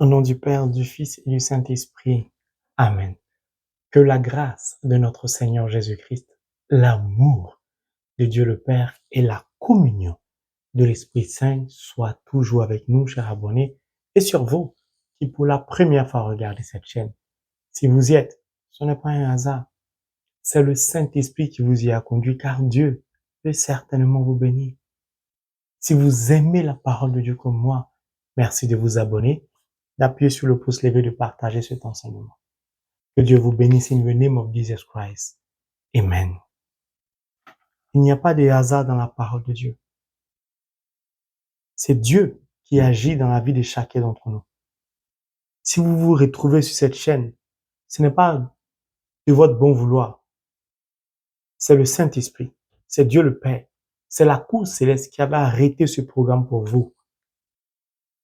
Au nom du Père, du Fils et du Saint-Esprit. Amen. Que la grâce de notre Seigneur Jésus-Christ, l'amour de Dieu le Père et la communion de l'Esprit Saint soient toujours avec nous, chers abonnés, et sur vous qui pour la première fois regardez cette chaîne. Si vous y êtes, ce n'est pas un hasard. C'est le Saint-Esprit qui vous y a conduit, car Dieu peut certainement vous bénir. Si vous aimez la parole de Dieu comme moi, merci de vous abonner, d'appuyer sur le pouce levé, de partager cet enseignement. Que Dieu vous bénisse in the name of Jesus Christ. Amen. Il n'y a pas de hasard dans la parole de Dieu. C'est Dieu qui agit dans la vie de chacun d'entre nous. Si vous vous retrouvez sur cette chaîne, ce n'est pas de votre bon vouloir. C'est le Saint-Esprit. C'est Dieu le Père. C'est la cour céleste qui avait arrêté ce programme pour vous.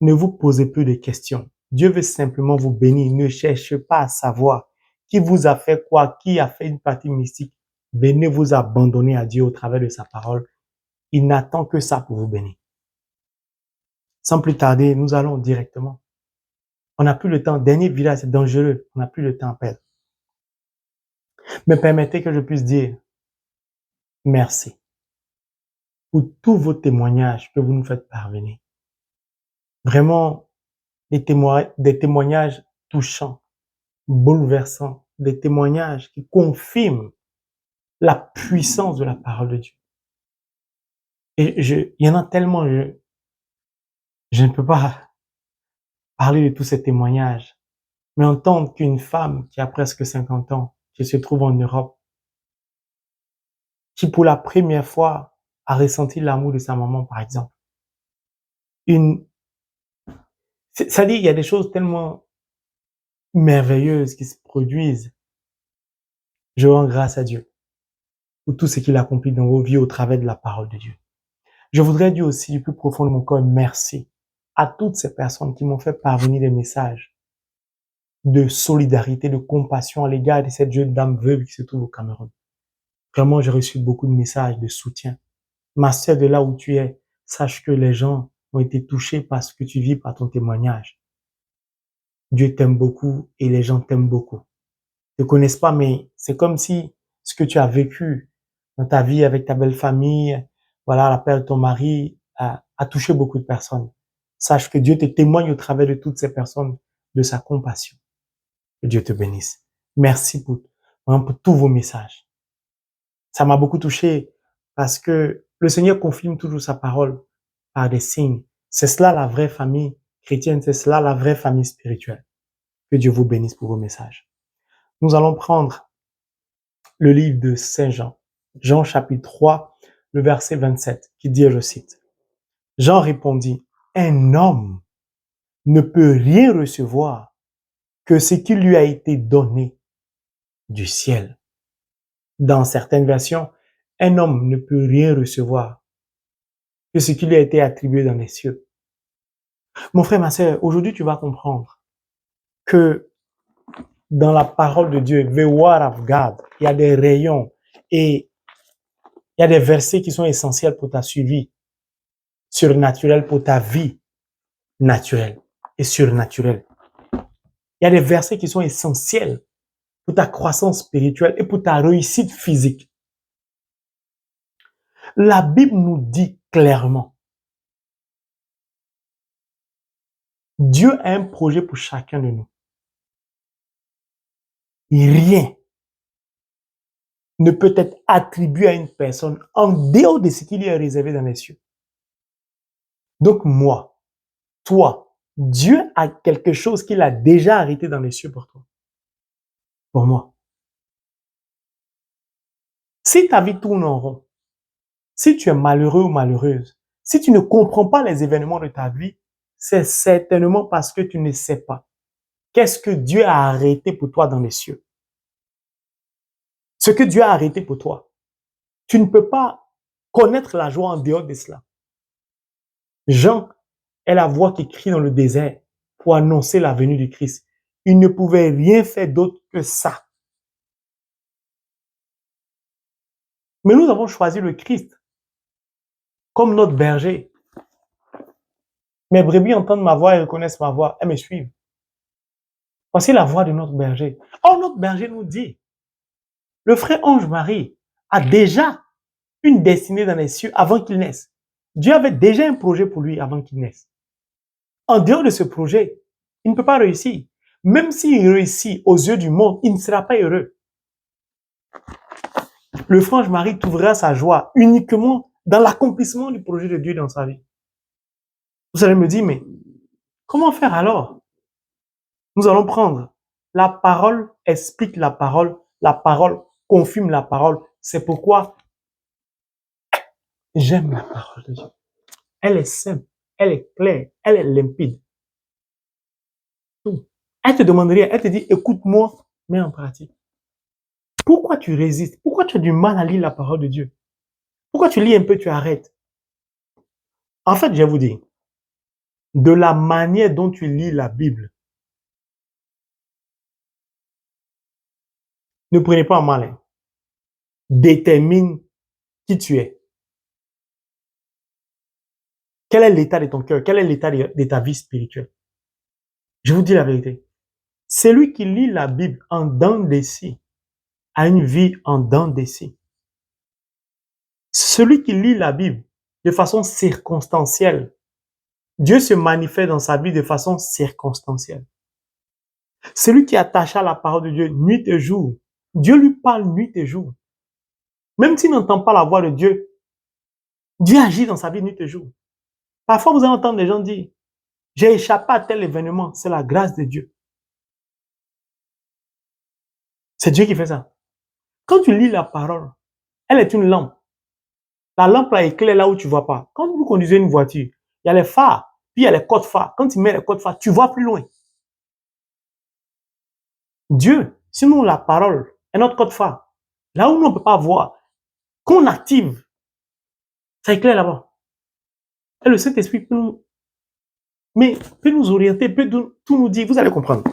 Ne vous posez plus de questions. Dieu veut simplement vous bénir. Ne cherchez pas à savoir qui vous a fait quoi, qui a fait une partie mystique. Venez vous abandonner à Dieu au travers de sa parole. Il n'attend que ça pour vous bénir. Sans plus tarder, nous allons directement. On n'a plus le temps. Dernier village, c'est dangereux. On n'a plus le temps à perdre. Mais permettez que je puisse dire merci pour tous vos témoignages que vous nous faites parvenir. Vraiment, des témoignages touchants, bouleversants, des témoignages qui confirment la puissance de la parole de Dieu. Et il y en a tellement, je ne peux pas parler de tous ces témoignages, mais entendre qu'une femme qui a presque 50 ans, qui se trouve en Europe, qui pour la première fois a ressenti l'amour de sa maman, par exemple. Ça dit, il y a des choses tellement merveilleuses qui se produisent. Je rends grâce à Dieu pour tout ce qu'il accomplit dans vos vies au travers de la parole de Dieu. Je voudrais dire aussi du plus profond de mon cœur merci à toutes ces personnes qui m'ont fait parvenir des messages de solidarité, de compassion à l'égard de cette jeune dame veuve qui se trouve au Cameroun. Vraiment, j'ai reçu beaucoup de messages de soutien. Ma sœur, de là où tu es, sache que les gens ont été touchés par ce que tu vis, par ton témoignage. Dieu t'aime beaucoup et les gens t'aiment beaucoup. Ils ne te connaissent pas, mais c'est comme si ce que tu as vécu dans ta vie avec ta belle famille, voilà, la perte de ton mari, a touché beaucoup de personnes. Sache que Dieu te témoigne au travers de toutes ces personnes de sa compassion. Que Dieu te bénisse. Merci vraiment pour tous vos messages. Ça m'a beaucoup touché parce que le Seigneur confirme toujours sa parole par des signes. C'est cela la vraie famille chrétienne, c'est cela la vraie famille spirituelle. Que Dieu vous bénisse pour vos messages. Nous allons prendre le livre de Saint Jean, Jean chapitre 3, le verset 27, qui dit, je cite, « Jean répondit, un homme ne peut rien recevoir que ce qui lui a été donné du ciel. » Dans certaines versions, un homme ne peut rien recevoir que ce qui lui a été attribué dans les cieux. Mon frère, ma sœur, aujourd'hui tu vas comprendre que dans la parole de Dieu, the word of God, il y a des rayons et il y a des versets qui sont essentiels pour ta survie surnaturelle, pour ta vie naturelle et surnaturelle. Il y a des versets qui sont essentiels pour ta croissance spirituelle et pour ta réussite physique. La Bible nous dit clairement, Dieu a un projet pour chacun de nous. Rien ne peut être attribué à une personne en dehors de ce qui lui est réservé dans les cieux. Donc moi, toi, Dieu a quelque chose qu'il a déjà arrêté dans les cieux pour toi. Pour moi. Si ta vie tourne en rond, si tu es malheureux ou malheureuse, si tu ne comprends pas les événements de ta vie, c'est certainement parce que tu ne sais pas qu'est-ce que Dieu a arrêté pour toi dans les cieux. Ce que Dieu a arrêté pour toi. Tu ne peux pas connaître la joie en dehors de cela. Jean est la voix qui crie dans le désert pour annoncer la venue du Christ. Il ne pouvait rien faire d'autre que ça. Mais nous avons choisi le Christ comme notre berger. Mes brebis entendent ma voix et reconnaissent ma voix. Elles me suivent. Voici la voix de notre berger. Or, notre berger nous dit, le frère Ange-Marie a déjà une destinée dans les cieux avant qu'il naisse. Dieu avait déjà un projet pour lui avant qu'il naisse. En dehors de ce projet, il ne peut pas réussir. Même s'il réussit aux yeux du monde, il ne sera pas heureux. Le frère Ange-Marie trouvera sa joie uniquement dans l'accomplissement du projet de Dieu dans sa vie. Vous allez me dire, mais comment faire alors? Nous allons prendre la parole, explique la parole confirme la parole. C'est pourquoi j'aime la parole de Dieu. Elle est simple, elle est claire, elle est limpide. Tout. Elle te demanderait, elle te dit, écoute-moi, mets en pratique. Pourquoi tu résistes? Pourquoi tu as du mal à lire la parole de Dieu? Pourquoi tu lis un peu, tu arrêtes? En fait, je vais vous dire, de la manière dont tu lis la Bible, ne prenez pas en mal, hein, détermine qui tu es. Quel est l'état de ton cœur? Quel est l'état de ta vie spirituelle? Je vous dis la vérité. Celui qui lit la Bible en dents de scie a une vie en dents de scie. Celui qui lit la Bible de façon circonstancielle, Dieu se manifeste dans sa vie de façon circonstancielle. Celui qui est attaché à la parole de Dieu nuit et jour, Dieu lui parle nuit et jour. Même s'il n'entend pas la voix de Dieu, Dieu agit dans sa vie nuit et jour. Parfois, vous allez entendre des gens dire, j'ai échappé à tel événement, c'est la grâce de Dieu. C'est Dieu qui fait ça. Quand tu lis la parole, elle est une lampe. La lampe là éclaire là où tu ne vois pas. Quand vous conduisez une voiture, il y a les phares, puis il y a les codes phares. Quand tu mets les codes phares, tu vois plus loin. Dieu, sinon la parole est notre code phare. Là où on ne peut pas voir, qu'on active, ça éclaire là-bas. Et le Saint-Esprit peut nous orienter, peut tout nous dire. Vous allez comprendre.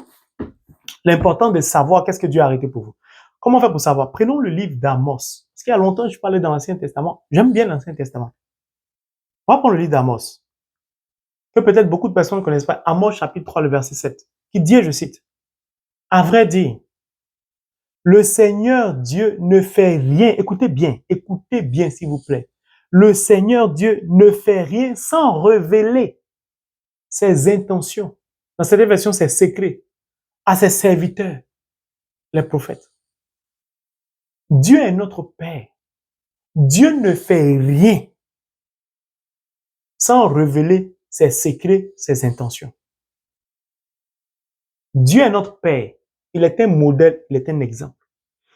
L'important de savoir qu'est-ce que Dieu a arrêté pour vous. Comment faire pour savoir? Prenons le livre d'Amos. Parce qu'il y a longtemps, je parlais dans l'Ancien Testament. J'aime bien l'Ancien Testament. On va prendre le livre d'Amos, que peut-être beaucoup de personnes ne connaissent pas. Amos chapitre 3, le verset 7, qui dit, je cite, « À vrai dire, le Seigneur Dieu ne fait rien. » Écoutez bien s'il vous plaît. Le Seigneur Dieu ne fait rien sans révéler ses intentions. Dans cette version, ses secrets à ses serviteurs, les prophètes. Dieu est notre Père. Dieu ne fait rien sans révéler ses secrets, ses intentions. Dieu est notre Père. Il est un modèle, il est un exemple.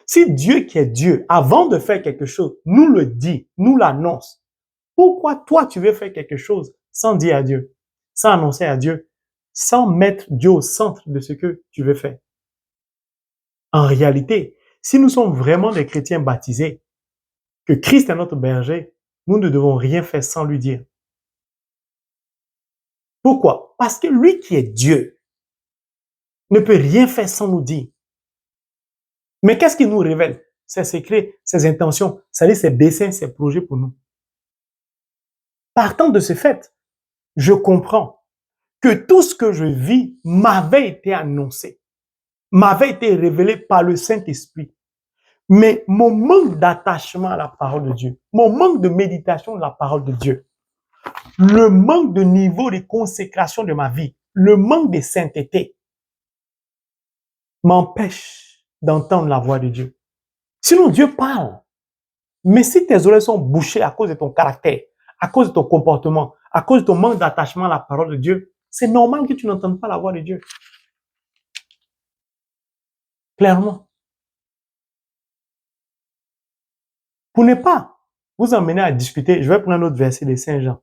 Si Dieu qui est Dieu, avant de faire quelque chose, nous le dit, nous l'annonce, pourquoi toi tu veux faire quelque chose sans dire à Dieu, sans annoncer à Dieu, sans mettre Dieu au centre de ce que tu veux faire? En réalité, si nous sommes vraiment des chrétiens baptisés, que Christ est notre berger, nous ne devons rien faire sans lui dire. Pourquoi? Parce que lui qui est Dieu ne peut rien faire sans nous dire. Mais qu'est-ce qu'il nous révèle? Ses secrets, ses intentions, c'est-à-dire ses desseins, ses projets pour nous. Partant de ce fait, je comprends que tout ce que je vis m'avait été annoncé, m'avait été révélé par le Saint-Esprit. Mais mon manque d'attachement à la parole de Dieu, mon manque de méditation de la parole de Dieu, le manque de niveau de consécration de ma vie, le manque de sainteté m'empêche d'entendre la voix de Dieu. Sinon, Dieu parle. Mais si tes oreilles sont bouchées à cause de ton caractère, à cause de ton comportement, à cause de ton manque d'attachement à la parole de Dieu, c'est normal que tu n'entendes pas la voix de Dieu. Clairement. Pour ne pas vous emmener à discuter, je vais prendre un autre verset de Saint Jean.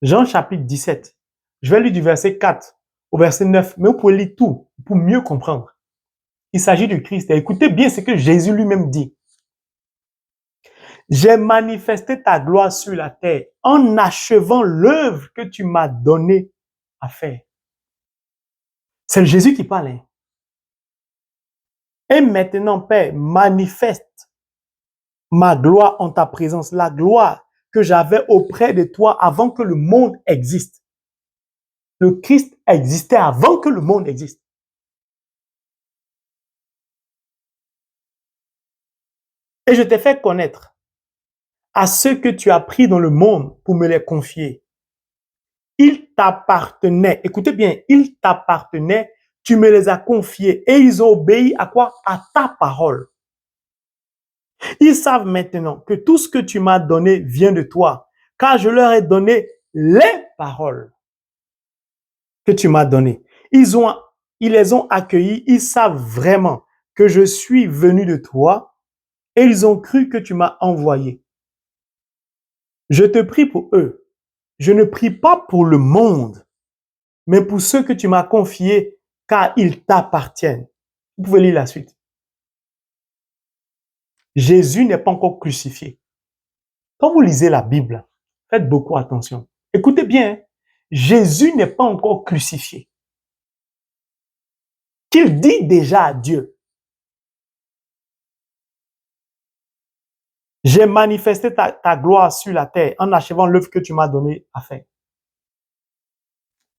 Jean chapitre 17. Je vais lire du verset 4 au verset 9, mais vous pouvez lire tout pour mieux comprendre. Il s'agit du Christ. Et écoutez bien ce que Jésus lui-même dit. J'ai manifesté ta gloire sur la terre en achevant l'œuvre que tu m'as donnée à faire. C'est Jésus qui parle. Hein. Et maintenant, Père, manifeste ma gloire en ta présence, la gloire que j'avais auprès de toi avant que le monde existe. Le Christ existait avant que le monde existe. Et je t'ai fait connaître à ceux que tu as pris dans le monde pour me les confier. Ils t'appartenaient. Écoutez bien, ils t'appartenaient. Tu me les as confiés et ils ont obéi à quoi? À ta parole. Ils savent maintenant que tout ce que tu m'as donné vient de toi, car je leur ai donné les paroles que tu m'as données. Ils les ont accueillis. Ils savent vraiment que je suis venu de toi et ils ont cru que tu m'as envoyé. Je te prie pour eux. Je ne prie pas pour le monde, mais pour ceux que tu m'as confiés, car ils t'appartiennent. Vous pouvez lire la suite. Jésus n'est pas encore crucifié. Quand vous lisez la Bible, faites beaucoup attention. Écoutez bien, Jésus n'est pas encore crucifié. Qu'il dit déjà à Dieu, j'ai manifesté ta gloire sur la terre en achevant l'œuvre que tu m'as donnée à faire.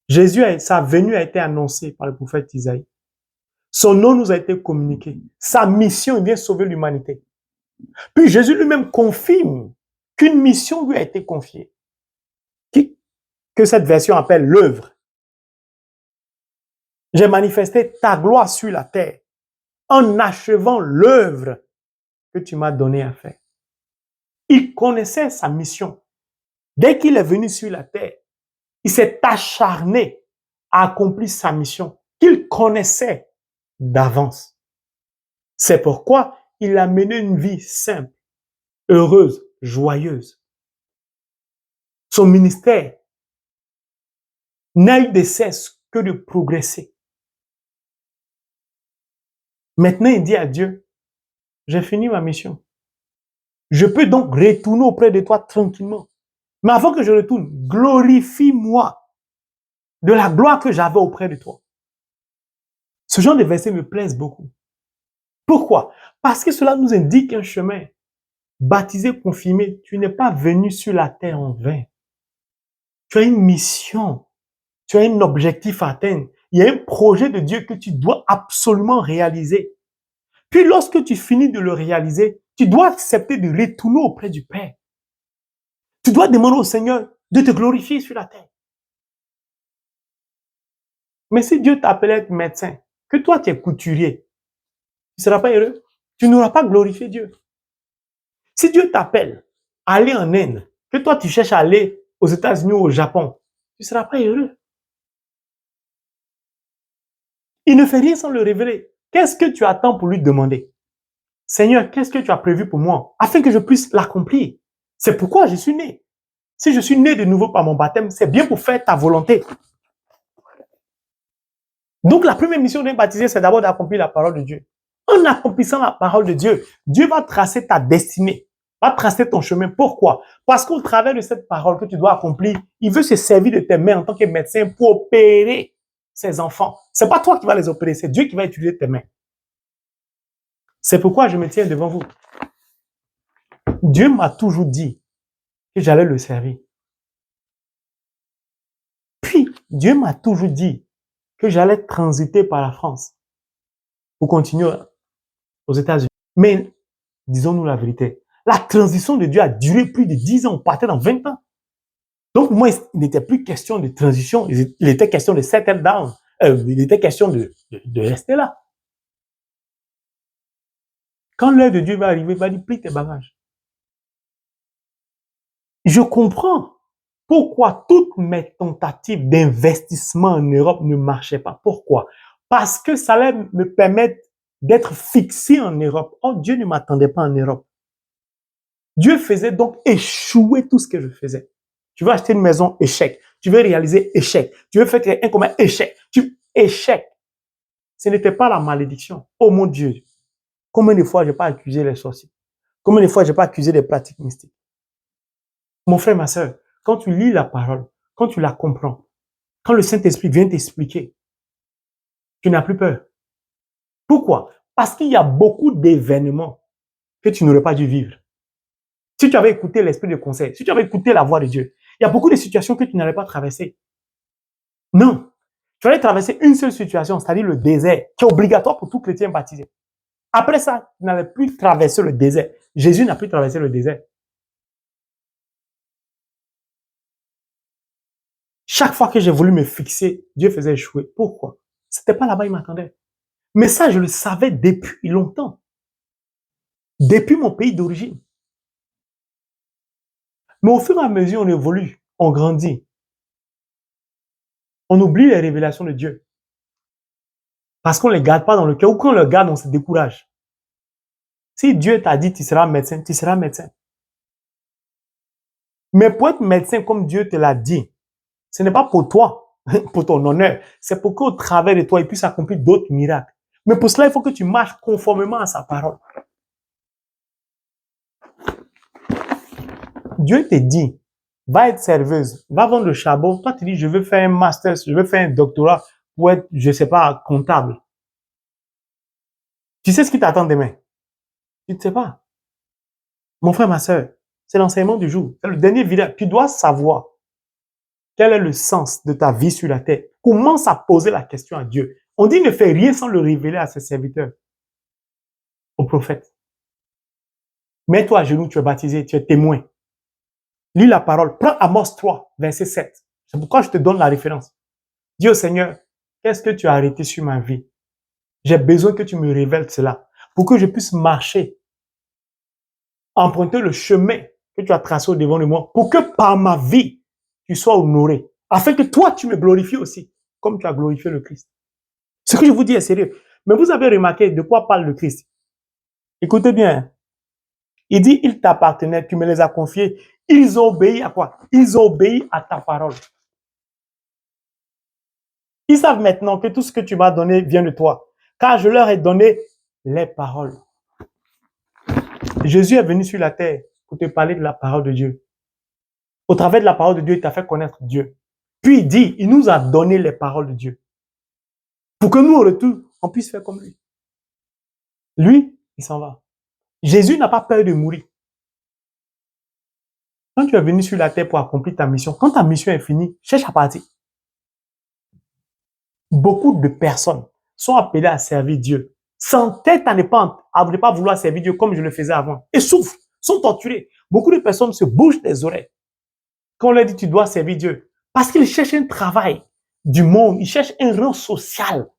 Jésus, sa venue a été annoncée par le prophète Isaïe. Son nom nous a été communiqué. Sa mission, il vient sauver l'humanité. Puis Jésus lui-même confirme qu'une mission lui a été confiée, que cette version appelle l'œuvre. J'ai manifesté ta gloire sur la terre en achevant l'œuvre que tu m'as donnée à faire. Il connaissait sa mission. Dès qu'il est venu sur la terre, il s'est acharné à accomplir sa mission qu'il connaissait d'avance. C'est pourquoi il a mené une vie simple, heureuse, joyeuse. Son ministère n'a eu de cesse que de progresser. Maintenant, il dit à Dieu, j'ai fini ma mission. Je peux donc retourner auprès de toi tranquillement. Mais avant que je retourne, glorifie-moi de la gloire que j'avais auprès de toi. Ce genre de versets me plaisent beaucoup. Pourquoi? Parce que cela nous indique un chemin. Baptisé, confirmé, tu n'es pas venu sur la terre en vain. Tu as une mission. Tu as un objectif à atteindre. Il y a un projet de Dieu que tu dois absolument réaliser. Puis lorsque tu finis de le réaliser, tu dois accepter de retourner auprès du Père. Tu dois demander au Seigneur de te glorifier sur la terre. Mais si Dieu t'appelle à être médecin, que toi tu es couturier, tu ne seras pas heureux. Tu n'auras pas glorifié Dieu. Si Dieu t'appelle à aller en Inde, que toi tu cherches à aller aux États-Unis ou au Japon, tu ne seras pas heureux. Il ne fait rien sans le révéler. Qu'est-ce que tu attends pour lui demander? Seigneur, qu'est-ce que tu as prévu pour moi afin que je puisse l'accomplir? C'est pourquoi je suis né. Si je suis né de nouveau par mon baptême, c'est bien pour faire ta volonté. Donc la première mission d'un baptisé, c'est d'abord d'accomplir la parole de Dieu. En accomplissant la parole de Dieu, Dieu va tracer ta destinée, va tracer ton chemin. Pourquoi? Parce qu'au travers de cette parole que tu dois accomplir, il veut se servir de tes mains en tant que médecin pour opérer ses enfants. C'est pas toi qui vas les opérer, c'est Dieu qui va utiliser tes mains. C'est pourquoi je me tiens devant vous. Dieu m'a toujours dit que j'allais le servir. Puis, Dieu m'a toujours dit que j'allais transiter par la France pour continuer aux États-Unis. Mais, disons-nous la vérité, la transition de Dieu a duré plus de 10 ans, on partait dans 20 ans. Donc, moi, il n'était plus question de transition, il était question de settle down. Il était question de rester là. Quand l'heure de Dieu va arriver, il va dire, plie tes bagages. Je comprends pourquoi toutes mes tentatives d'investissement en Europe ne marchaient pas. Pourquoi? Parce que ça allait me permettre d'être fixé en Europe. Oh, Dieu ne m'attendait pas en Europe. Dieu faisait donc échouer tout ce que je faisais. Tu veux acheter une maison, échec. Tu veux réaliser, échec. Tu veux faire un commun, échec. Échec. Ce n'était pas la malédiction. Oh mon Dieu. Combien de fois je n'ai pas accusé les sorciers? Combien de fois je n'ai pas accusé des pratiques mystiques? Mon frère, ma soeur, quand tu lis la parole, quand tu la comprends, quand le Saint-Esprit vient t'expliquer, tu n'as plus peur. Pourquoi? Parce qu'il y a beaucoup d'événements que tu n'aurais pas dû vivre. Si tu avais écouté l'esprit de conseil, si tu avais écouté la voix de Dieu, il y a beaucoup de situations que tu n'allais pas traverser. Non. Tu allais traverser une seule situation, c'est-à-dire le désert, qui est obligatoire pour tout chrétien baptisé. Après ça, tu n'allais plus traverser le désert. Jésus n'a plus traversé le désert. Chaque fois que j'ai voulu me fixer, Dieu faisait échouer. Pourquoi? C'était pas là-bas, il m'attendait. Mais ça, je le savais depuis longtemps. Depuis mon pays d'origine. Mais au fur et à mesure, on évolue, on grandit. On oublie les révélations de Dieu. Parce qu'on ne les garde pas dans le cœur. Ou quand on les garde, on se décourage. Si Dieu t'a dit tu seras médecin, tu seras médecin. Mais pour être médecin comme Dieu te l'a dit, ce n'est pas pour toi, pour ton honneur. C'est pour qu'au travers de toi, il puisse accomplir d'autres miracles. Mais pour cela, il faut que tu marches conformément à sa parole. Dieu te dit, va être serveuse, va vendre le charbon. Toi, tu dis, je veux faire un master, je veux faire un doctorat pour être, je ne sais pas, comptable. Tu sais ce qui t'attend demain? Tu ne sais pas. Mon frère, ma soeur, c'est l'enseignement du jour. C'est le dernier village. Tu dois savoir quel est le sens de ta vie sur la terre. Commence à poser la question à Dieu. On dit ne fais rien sans le révéler à ses serviteurs, aux prophètes. Mets-toi à genoux, tu es baptisé, tu es témoin. Lis la parole. Prends Amos 3, verset 7. C'est pourquoi je te donne la référence. Dis au Seigneur, qu'est-ce que tu as arrêté sur ma vie? J'ai besoin que tu me révèles cela pour que je puisse marcher, emprunter le chemin que tu as tracé au devant de moi pour que par ma vie, tu sois honoré, afin que toi, tu me glorifies aussi, comme tu as glorifié le Christ. Ce que je vous dis est sérieux. Mais vous avez remarqué de quoi parle le Christ. Écoutez bien. Il dit, ils t'appartenaient, tu me les as confiés. Ils ont obéi à quoi? Ils ont obéi à ta parole. Ils savent maintenant que tout ce que tu m'as donné vient de toi, car je leur ai donné les paroles. Jésus est venu sur la terre pour te parler de la parole de Dieu. Au travers de la parole de Dieu, il t'a fait connaître Dieu. Puis il dit, il nous a donné les paroles de Dieu. Pour que nous, au retour, on puisse faire comme lui. Lui, il s'en va. Jésus n'a pas peur de mourir. Quand tu es venu sur la terre pour accomplir ta mission, quand ta mission est finie, cherche à partir. Beaucoup de personnes sont appelées à servir Dieu, sans tête à ne pas vouloir servir Dieu comme je le faisais avant, et souffrent, sont torturés. Beaucoup de personnes se bougent les oreilles quand on leur dit tu dois servir Dieu, parce qu'ils cherchent un travail du monde, ils cherchent un rang social.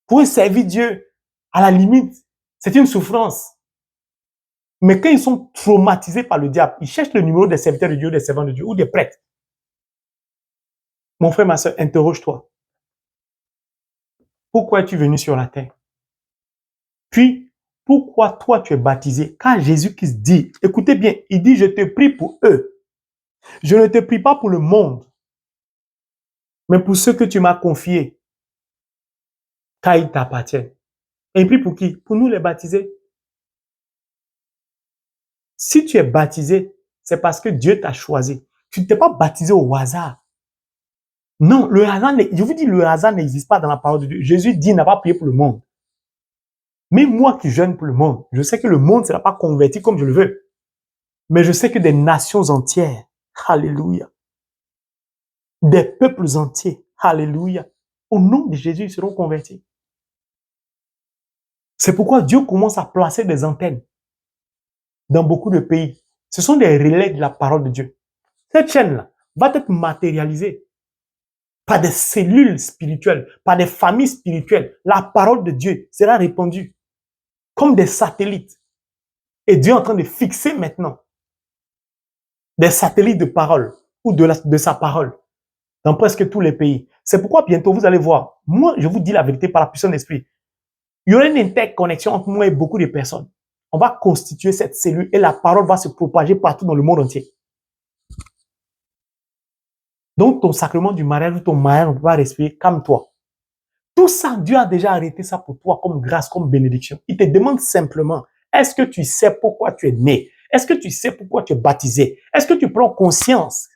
Pour servir Dieu, à la limite, c'est une souffrance. Mais quand ils sont traumatisés par le diable, ils cherchent le numéro des serviteurs de Dieu, des servants de Dieu ou des prêtres. Mon frère, ma soeur, interroge-toi. Pourquoi es-tu venu sur la terre? Puis, pourquoi toi tu es baptisé? Car Jésus-Christ dit, écoutez bien, il dit, je te prie pour eux. Je ne te prie pas pour le monde, mais pour ceux que tu m'as confiés, car ils t'appartiennent. Et il prie pour qui? Pour nous les baptisés. Si tu es baptisé, c'est parce que Dieu t'a choisi. Tu ne t'es pas baptisé au hasard. Non, le hasard, je vous dis, le hasard n'existe pas dans la parole de Dieu. Jésus dit, il n'a pas prié pour le monde. Mais moi qui jeûne pour le monde, je sais que le monde ne sera pas converti comme je le veux. Mais je sais que des nations entières, alléluia, des peuples entiers, alléluia, au nom de Jésus, ils seront convertis. C'est pourquoi Dieu commence à placer des antennes dans beaucoup de pays. Ce sont des relais de la parole de Dieu. Cette chaîne-là va être matérialisée par des cellules spirituelles, par des familles spirituelles. La parole de Dieu sera répandue comme des satellites. Et Dieu est en train de fixer maintenant des satellites de parole ou de sa parole dans presque tous les pays. C'est pourquoi bientôt vous allez voir, moi je vous dis la vérité par la puissance de l'esprit, il y aura une interconnexion entre moi et beaucoup de personnes. On va constituer cette cellule et la parole va se propager partout dans le monde entier. Donc ton sacrement du mariage ou ton mariage, on ne peut pas respirer, calme-toi. Tout ça, Dieu a déjà arrêté ça pour toi comme grâce, comme bénédiction. Il te demande simplement, est-ce que tu sais pourquoi tu es né? Est-ce que tu sais pourquoi tu es baptisé? Est-ce que tu prends conscience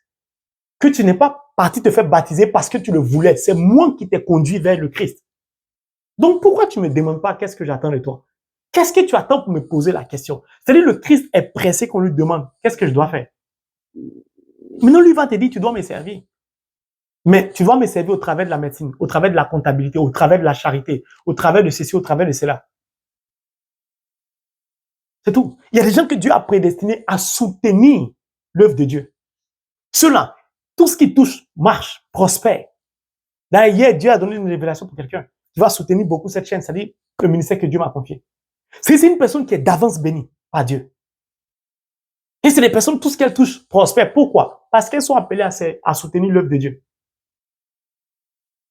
que tu n'es pas parti te faire baptiser parce que tu le voulais? C'est moi qui t'ai conduit vers le Christ. Donc pourquoi tu ne me demandes pas qu'est-ce que j'attends de toi? Qu'est-ce que tu attends pour me poser la question? C'est-à-dire le Christ est pressé qu'on lui demande qu'est-ce que je dois faire? Maintenant lui va te dire tu dois me servir. Mais tu dois me servir au travers de la médecine, au travers de la comptabilité, au travers de la charité, au travers de ceci, au travers de cela. C'est tout. Il y a des gens que Dieu a prédestinés à soutenir l'œuvre de Dieu. Ceux-là, tout ce qui touche, marche, prospère. D'ailleurs, hier, Dieu a donné une révélation pour quelqu'un. Tu vas soutenir beaucoup cette chaîne, c'est-à-dire le ministère que Dieu m'a confié. C'est une personne qui est d'avance bénie par Dieu. Et c'est des personnes, tout ce qu'elles touchent, prospère. Pourquoi? Parce qu'elles sont appelées à soutenir l'œuvre de Dieu.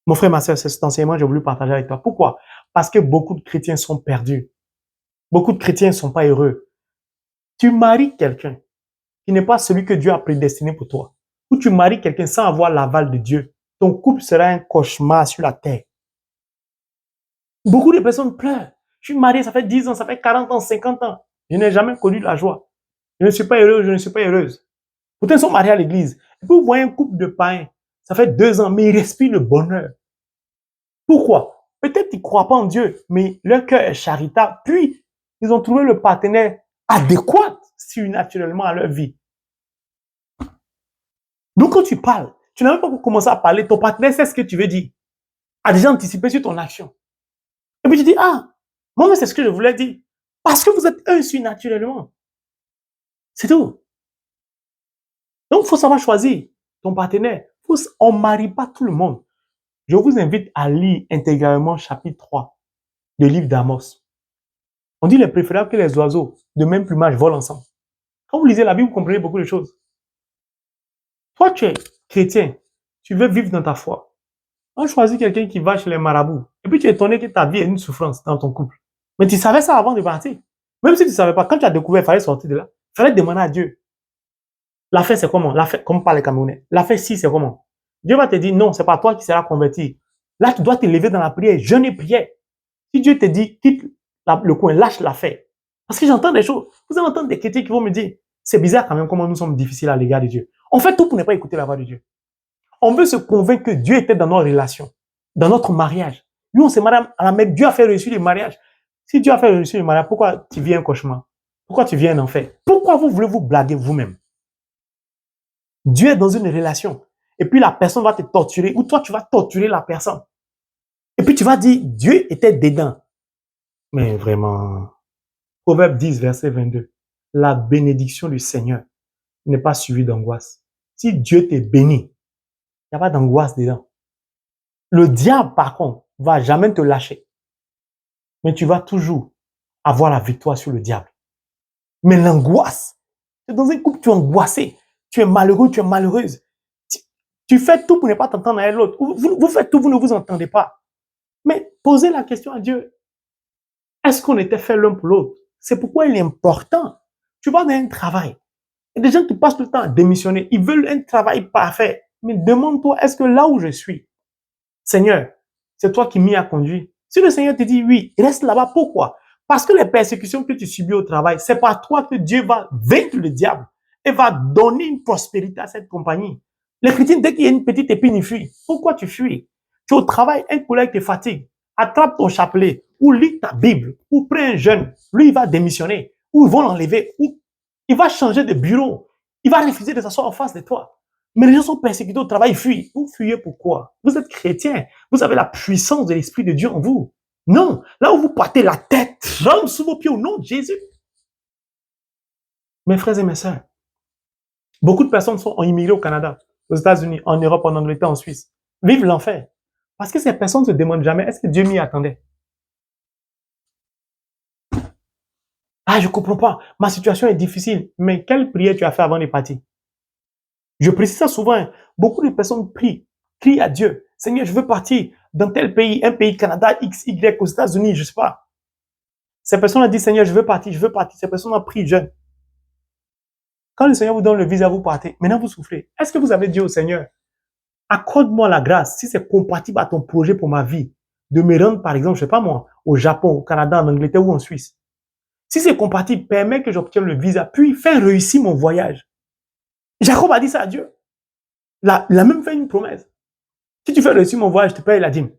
Mon frère, ma soeur, c'est cet enseignement que j'ai voulu partager avec toi. Pourquoi? Parce que beaucoup de chrétiens sont perdus. Beaucoup de chrétiens ne sont pas heureux. Tu maries quelqu'un qui n'est pas celui que Dieu a prédestiné pour toi. Ou tu maries quelqu'un sans avoir l'aval de Dieu. Ton couple sera un cauchemar sur la terre. Beaucoup de personnes pleurent. Je suis marié, ça fait 10 ans, ça fait 40 ans, 50 ans. Je n'ai jamais connu la joie. Je ne suis pas heureux, je ne suis pas heureuse. Pourtant, ils sont mariés à l'église. Et puis, vous voyez un couple de païens. Ça fait 2 ans, mais ils respirent le bonheur. Pourquoi? Peut-être qu'ils ne croient pas en Dieu, mais leur cœur est charitable. Puis, ils ont trouvé le partenaire adéquat surnaturellement à leur vie. Donc, quand tu parles, tu n'as même pas commencé à parler. Ton partenaire sait ce que tu veux dire. A déjà anticipé sur ton action. Et puis, tu dis, ah, moi, c'est ce que je voulais dire. Parce que vous êtes un surnaturellement. C'est tout. Donc, il faut savoir choisir ton partenaire. On ne marie pas tout le monde. Je vous invite à lire intégralement chapitre 3 du livre d'Amos. On dit il est préférable que les oiseaux de même plumage volent ensemble. Quand vous lisez la Bible, vous comprenez beaucoup de choses. Toi, tu es chrétien, tu veux vivre dans ta foi. On choisit quelqu'un qui va chez les marabouts. Et puis tu es étonné que ta vie est une souffrance dans ton couple. Mais tu savais ça avant de partir. Même si tu ne savais pas, quand tu as découvert, il fallait sortir de là. Il fallait demander à Dieu. L'affaire, c'est comment? L'affaire, comme par les Camerounais. L'affaire, si, c'est comment? Dieu va te dire, non, c'est pas toi qui seras converti. Là, tu dois te lever dans la prière, jeûne et prière. Si Dieu te dit, quitte le coin, lâche l'affaire. Parce que j'entends des choses. Vous allez entendre des chrétiens qui vont me dire, c'est bizarre quand même comment nous sommes difficiles à l'égard de Dieu. On fait tout pour ne pas écouter la voix de Dieu. On veut se convaincre que Dieu était dans nos relations, dans notre mariage. Nous, on s'est marié à la mère. Dieu a fait réussir le mariage. Si Dieu a fait réussir le mariage, pourquoi tu vis un cauchemar? Pourquoi tu vis un enfer? Pourquoi vous voulez vous blaguer vous-même? Dieu est dans une relation. Et puis la personne va te torturer, ou toi, tu vas torturer la personne. Et puis tu vas dire, Dieu était dedans. Mais vraiment, Proverbe 10, verset 22. La bénédiction du Seigneur n'est pas suivie d'angoisse. Si Dieu te bénit, il n'y a pas d'angoisse dedans. Le diable, par contre, va jamais te lâcher. Mais tu vas toujours avoir la victoire sur le diable. Mais l'angoisse, c'est dans un couple, tu es angoissé. Tu es malheureux, tu es malheureuse. Tu fais tout pour ne pas t'entendre avec l'autre. Vous faites tout, vous ne vous entendez pas. Mais posez la question à Dieu. Est-ce qu'on était fait l'un pour l'autre? C'est pourquoi il est important. Tu vas dans un travail. Il y a des gens qui passent tout le temps à démissionner. Ils veulent un travail parfait. Mais demande-toi, est-ce que là où je suis, Seigneur, c'est toi qui m'y as conduit? Si le Seigneur te dit oui, reste là-bas. Pourquoi? Parce que les persécutions que tu subis au travail, c'est par toi que Dieu va vaincre le diable et va donner une prospérité à cette compagnie. Les chrétiens, dès qu'il y a une petite épine, ils fuient. Pourquoi tu fuis? Tu es au travail, un collègue te fatigue. Attrape ton chapelet ou lis ta Bible ou prends un jeune. Lui, il va démissionner ou ils vont l'enlever ou il va changer de bureau. Il va refuser de s'asseoir en face de toi. Mais les gens sont persécutés au travail, ils fuient. Vous fuyez pourquoi? Vous êtes chrétien. Vous avez la puissance de l'Esprit de Dieu en vous. Non. Là où vous partez, la tête tremble sous vos pieds au nom de Jésus. Mes frères et mes sœurs, beaucoup de personnes ont immigré au Canada, aux États-Unis, en Europe, en Angleterre, en Suisse. Vivent l'enfer. Parce que ces personnes ne se demandent jamais, est-ce que Dieu m'y attendait? Ah, je ne comprends pas. Ma situation est difficile. Mais quelle prière tu as fait avant de partir? Je précise ça souvent. Beaucoup de personnes crient à Dieu. Seigneur, je veux partir dans tel pays, un pays Canada, X, Y, aux États-Unis, je ne sais pas. Ces personnes ont dit, Seigneur, je veux partir, je veux partir. Ces personnes ont pris jeune. Quand le Seigneur vous donne le visa, vous partez. Maintenant, vous souffrez. Est-ce que vous avez dit au Seigneur, accorde-moi la grâce, si c'est compatible à ton projet pour ma vie, de me rendre, par exemple, je ne sais pas moi, au Japon, au Canada, en Angleterre ou en Suisse. Si c'est compatible, permets que j'obtienne le visa, puis fais réussir mon voyage. Jacob a dit ça à Dieu. Il a même fait une promesse. Si tu fais réussir mon voyage, je te paye la dîme.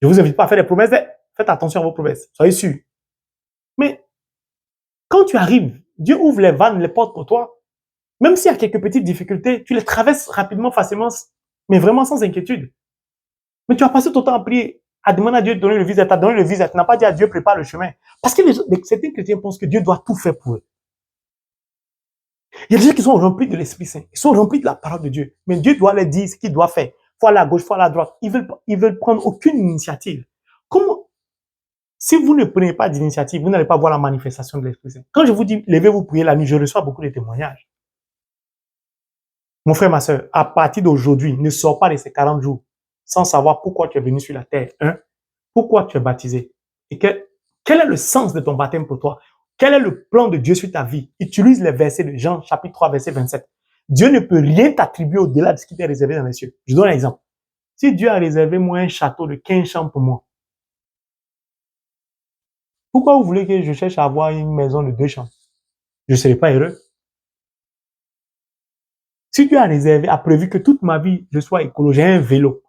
Je ne vous invite pas à faire des promesses. Faites attention à vos promesses. Soyez sûrs. Mais quand tu arrives, Dieu ouvre les vannes, les portes pour toi. Même s'il y a quelques petites difficultés, tu les traverses rapidement, facilement, mais vraiment sans inquiétude. Mais tu as passé ton temps à prier. à demander à Dieu de donner le visa, tu as donné le visa, tu n'as pas dit à Dieu prépare le chemin. Parce que certains chrétiens pensent que Dieu doit tout faire pour eux. Il y a des gens qui sont remplis de l'Esprit Saint, ils sont remplis de la parole de Dieu, mais Dieu doit leur dire ce qu'ils doivent faire. Faut aller à gauche, faut aller à droite. Ils veulent prendre aucune initiative. Comment? Si vous ne prenez pas d'initiative, vous n'allez pas voir la manifestation de l'Esprit Saint. Quand je vous dis, levez-vous, priez la nuit, je reçois beaucoup de témoignages. Mon frère, ma soeur, à partir d'aujourd'hui, ne sors pas de ces 40 jours sans savoir pourquoi tu es venu sur la terre. Pourquoi tu es baptisé? Et quel est le sens de ton baptême pour toi? Quel est le plan de Dieu sur ta vie? Utilise les versets de Jean, chapitre 3, verset 27. Dieu ne peut rien t'attribuer au-delà de ce qui t'est réservé dans les cieux. Je donne un exemple. Si Dieu a réservé moi un château de 15 chambres pour moi, pourquoi vous voulez que je cherche à avoir une maison de 2 chambres? Je ne serai pas heureux. Si Dieu a prévu que toute ma vie, je sois écolo, j'ai un vélo,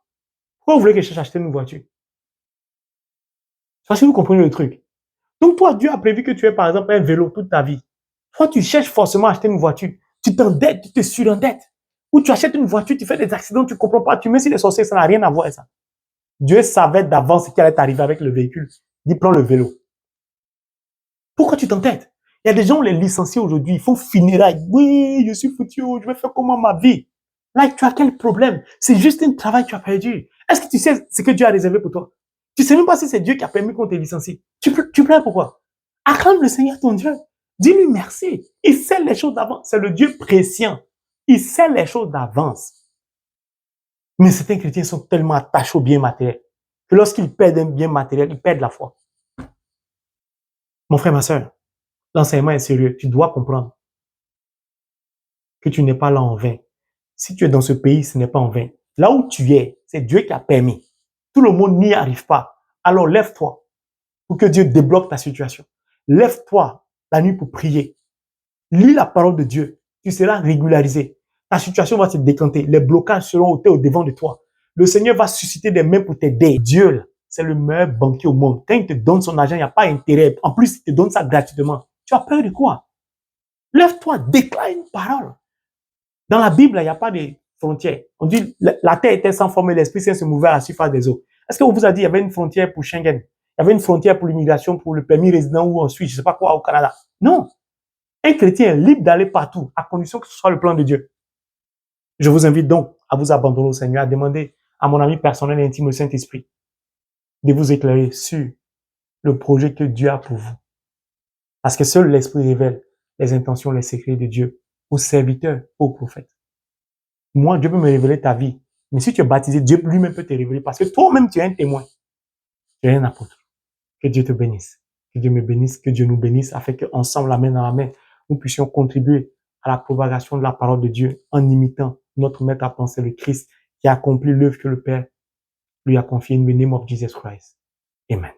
pourquoi vous voulez que je cherche à acheter une voiture? Je sais pas si vous comprenez le truc. Donc toi, Dieu a prévu que tu aies par exemple un vélo toute ta vie. Toi, tu cherches forcément à acheter une voiture. Tu t'endettes, tu te surendettes. Ou tu achètes une voiture, tu fais des accidents, tu ne comprends pas. Tu mets sur les sorciers, ça n'a rien à voir avec ça. Dieu savait d'avance ce qui allait t'arriver avec le véhicule. Il dit, prends le vélo. Pourquoi tu t'entêtes? Il y a des gens, les licenciés aujourd'hui, ils font funérailles. Oui, je suis foutu, je vais faire comment ma vie? Là, tu as quel problème? C'est juste un travail que tu as perdu. Est-ce que tu sais ce que Dieu a réservé pour toi? Tu sais même pas si c'est Dieu qui a permis qu'on te licencie. Tu pleures pourquoi? Acclame le Seigneur ton Dieu. Dis-lui merci. Il sait les choses d'avance. C'est le Dieu préscient. Il sait les choses d'avance. Mais certains chrétiens sont tellement attachés au bien matériel que lorsqu'ils perdent un bien matériel, ils perdent la foi. Mon frère, ma soeur, l'enseignement est sérieux. Tu dois comprendre que tu n'es pas là en vain. Si tu es dans ce pays, ce n'est pas en vain. Là où tu es, c'est Dieu qui a permis. Tout le monde n'y arrive pas. Alors lève-toi pour que Dieu débloque ta situation. Lève-toi la nuit pour prier. Lis la parole de Dieu. Tu seras régularisé. Ta situation va se décanter. Les blocages seront ôtés au devant de toi. Le Seigneur va susciter des mains pour t'aider. Dieu, c'est le meilleur banquier au monde. Quand il te donne son argent, il n'y a pas intérêt. En plus, il te donne ça gratuitement. Tu as peur de quoi? Lève-toi, déclare une parole. Dans la Bible, il n'y a pas de frontières. On dit la terre était sans forme et l'Esprit Saint se mouvait à la surface des eaux. Est-ce qu'on vous a dit qu'il y avait une frontière pour Schengen? Il y avait une frontière pour l'immigration, pour le permis résident ou en Suisse, je ne sais pas quoi, au Canada? Non. Un chrétien est libre d'aller partout, à condition que ce soit le plan de Dieu. Je vous invite donc à vous abandonner au Seigneur, à demander à mon ami personnel et intime, le Saint-Esprit, de vous éclairer sur le projet que Dieu a pour vous. Parce que seul l'Esprit révèle les intentions, les secrets de Dieu aux serviteurs, aux prophètes. Moi, Dieu peut me révéler ta vie. Mais si tu es baptisé, Dieu lui-même peut te révéler parce que toi-même, tu es un témoin. Tu es un apôtre. Que Dieu te bénisse. Que Dieu me bénisse, que Dieu nous bénisse afin qu'ensemble, la main dans la main, nous puissions contribuer à la propagation de la parole de Dieu en imitant notre maître à penser, le Christ, qui a accompli l'œuvre que le Père lui a confiée in the name of Jesus Christ. Amen.